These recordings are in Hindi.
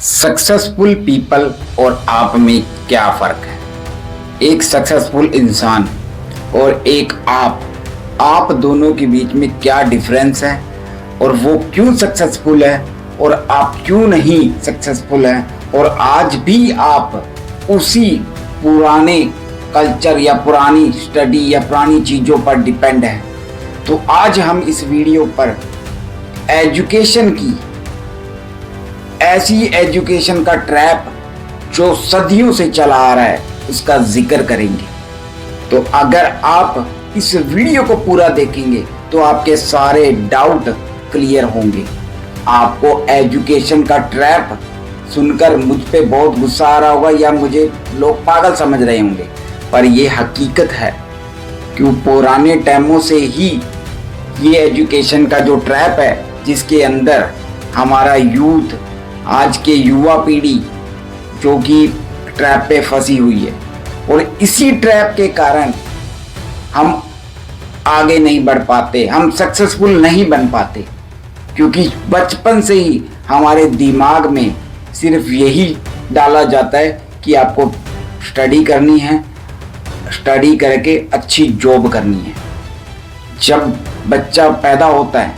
सक्सेसफुल पीपल और आप में क्या फर्क है? एक सक्सेसफुल इंसान और एक आप दोनों के बीच में क्या डिफरेंस है, और वो क्यों सक्सेसफुल है और आप क्यों नहीं सक्सेसफुल हैं, और आज भी आप उसी पुराने कल्चर या पुरानी स्टडी या पुरानी चीज़ों पर डिपेंड है। तो आज हम इस वीडियो पर एजुकेशन की, ऐसी एजुकेशन का ट्रैप जो सदियों से चला आ रहा है, उसका जिक्र करेंगे। तो अगर आप इस वीडियो को पूरा देखेंगे तो आपके सारे डाउट क्लियर होंगे। आपको एजुकेशन का ट्रैप सुनकर मुझ पे बहुत गुस्सा आ रहा होगा या मुझे लोग पागल समझ रहे होंगे, पर यह हकीकत है कि पुराने टाइमों से ही ये एजुकेशन का जो ट्रैप है, जिसके अंदर हमारा यूथ, आज के युवा पीढ़ी जो कि ट्रैप पे फंसी हुई है, और इसी ट्रैप के कारण हम आगे नहीं बढ़ पाते, हम सक्सेसफुल नहीं बन पाते, क्योंकि बचपन से ही हमारे दिमाग में सिर्फ यही डाला जाता है कि आपको स्टडी करनी है, स्टडी करके अच्छी जॉब करनी है। जब बच्चा पैदा होता है,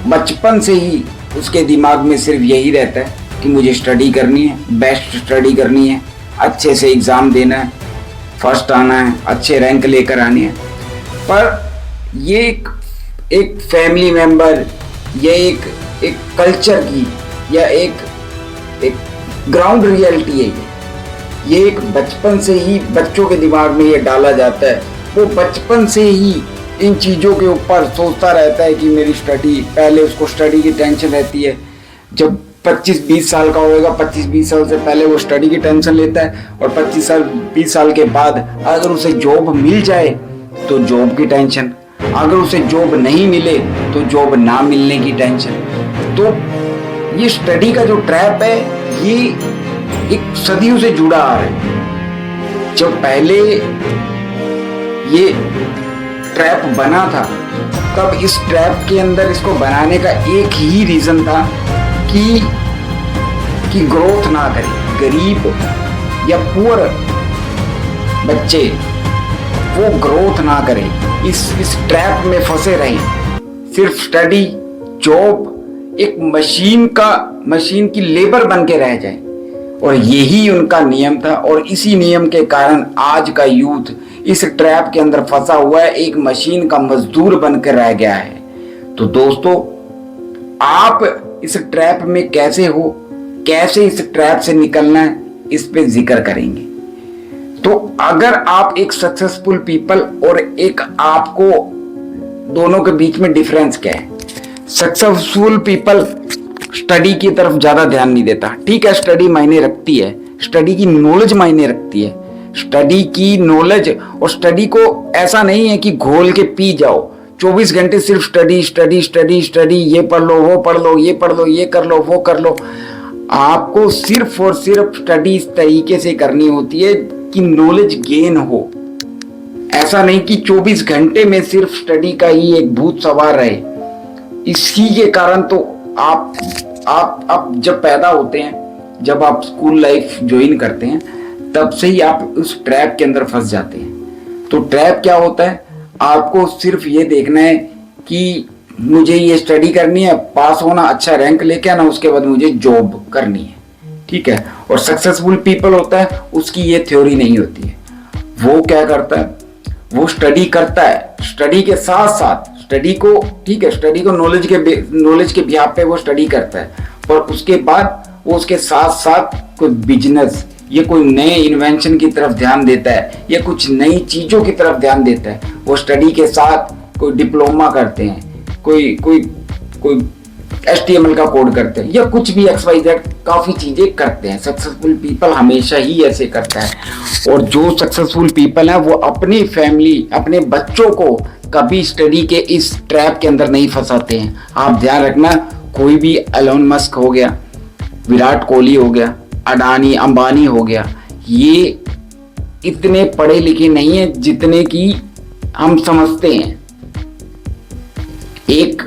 बचपन से ही उसके दिमाग में सिर्फ यही रहता है कि मुझे स्टडी करनी है, बेस्ट स्टडी करनी है, अच्छे से एग्ज़ाम देना है, फर्स्ट आना है, अच्छे रैंक लेकर आनी है। पर ये एक फैमिली मेंबर या एक कल्चर की या एक ग्राउंड रियलिटी है। ये एक बचपन से ही बच्चों के दिमाग में ये डाला जाता है। वो बचपन से ही इन चीज़ों के ऊपर सोचता रहता है कि मेरी स्टडी, पहले उसको स्टडी की टेंशन रहती है। जब 25-20 साल का होएगा, 25-20 साल से पहले वो स्टडी की टेंशन लेता है, और 25-20 साल के बाद अगर उसे जॉब मिल जाए तो जॉब की टेंशन, अगर उसे जॉब नहीं मिले तो जॉब ना मिलने की टेंशन। तो ये स्टडी का जो ट्रैप है, ये एक सदियों से जुड़ा आ रहा है। जब पहले ये ट्रैप बना था, तब इस ट्रैप के अंदर इसको बनाने का एक ही रीजन था कि ग्रोथ ना करे, गरीब या पुअर बच्चे वो ग्रोथ ना करें, इस ट्रैप में फंसे रहे। सिर्फ स्टडी, जॉब, एक मशीन की लेबर बन के रह जाए, और यही उनका नियम था। और इसी नियम के कारण आज का यूथ इस ट्रैप के अंदर फंसा हुआ है, एक मशीन का मजदूर बनकर रह गया है। तो दोस्तों, आप इस ट्रैप में कैसे हो, कैसे इस ट्रैप से निकलना है, इस पे जिक्र करेंगे। तो अगर आप एक सक्सेसफुल पीपल और एक आपको, दोनों के बीच में डिफरेंस क्या है? सक्सेसफुल पीपल स्टडी की तरफ ज्यादा ध्यान नहीं देता। ठीक है, स्टडी मायने रखती है, स्टडी की नॉलेज मायने रखती है, स्टडी की नॉलेज। और स्टडी को ऐसा नहीं है कि घोल के पी जाओ, 24 घंटे सिर्फ स्टडी स्टडी स्टडी स्टडी, ये पढ़ लो, वो पढ़ लो, ये पढ़ लो, ये कर लो, वो कर लो। आपको सिर्फ और सिर्फ स्टडी इस तरीके से करनी होती है कि नॉलेज गेन हो। ऐसा नहीं कि 24 घंटे में सिर्फ स्टडी का ही एक भूत सवार रहे। इसी के कारण तो आप जब पैदा होते हैं, जब आप स्कूल लाइफ ज्वाइन करते हैं, तब से ही आप उस ट्रैप के अंदर फंस जाते हैं। तो ट्रैप क्या होता है? आपको सिर्फ ये देखना है कि मुझे ये स्टडी करनी है, पास होना, अच्छा रैंक लेके आना, उसके बाद मुझे जॉब करनी है। ठीक है। और सक्सेसफुल पीपल होता है, उसकी ये थ्योरी नहीं होती है। वो क्या करता है? वो स्टडी करता है, स्टडी के साथ साथ स्टडी को, ठीक है, स्टडी को नॉलेज के बिहाफ पे वो स्टडी करता है, पर उसके बाद वो उसके साथ साथ कोई बिजनेस या कोई नए इन्वेंशन की तरफ ध्यान देता है, या कुछ नई चीज़ों की तरफ ध्यान देता है। वो स्टडी के साथ कोई डिप्लोमा करते हैं, कोई HTML का कोड करते हैं, या कुछ भी XYZ काफ़ी चीज़ें करते हैं। सक्सेसफुल पीपल हमेशा ही ऐसे करता है। और जो सक्सेसफुल पीपल हैं, वो अपनी फैमिली, अपने बच्चों को कभी स्टडी के इस ट्रैप के अंदर नहीं फंसाते हैं। आप ध्यान रखना, कोई भी एलोन मस्क हो गया, विराट कोहली हो गया, अडानी अंबानी हो गया, ये इतने पढ़े लिखे नहीं है जितने कि हम समझते हैं। एक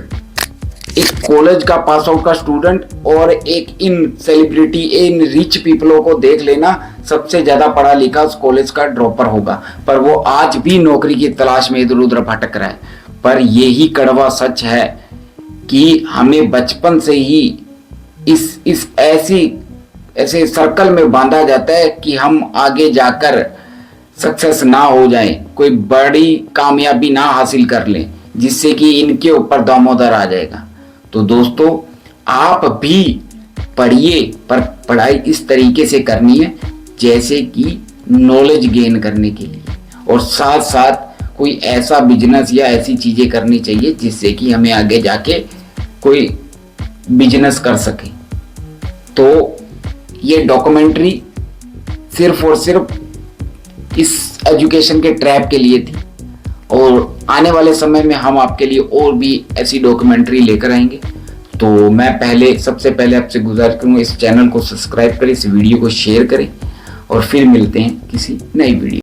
कॉलेज का पास आउट का स्टूडेंट और एक इन सेलिब्रिटी, इन रिच पीपलों को देख लेना, सबसे ज्यादा पढ़ा लिखा उस कॉलेज का ड्रॉपर होगा, पर वो आज भी नौकरी की तलाश में इधर उधर भटक रहा है। पर यही कड़वा सच है कि हमें बचपन से ही इस ऐसे सर्कल में बांधा जाता है कि हम आगे जाकर सक्सेस ना हो जाए, कोई बड़ी कामयाबी ना हासिल कर लें, जिससे कि इनके ऊपर दामोदर आ जाएगा। तो दोस्तों, आप भी पढ़िए, पर पढ़ाई इस तरीके से करनी है जैसे कि नॉलेज गेन करने के लिए, और साथ साथ कोई ऐसा बिजनेस या ऐसी चीजें करनी चाहिए जिससे कि हमें आगे जाके कोई बिजनेस कर सके। तो ये डॉक्यूमेंट्री सिर्फ और सिर्फ इस एजुकेशन के ट्रैप के लिए थी, और आने वाले समय में हम आपके लिए और भी ऐसी डॉक्यूमेंट्री लेकर आएंगे। तो मैं सबसे पहले आपसे गुजारिश करूंगा, इस चैनल को सब्सक्राइब करें, इस वीडियो को शेयर करें, और फिर मिलते हैं किसी नई वीडियो।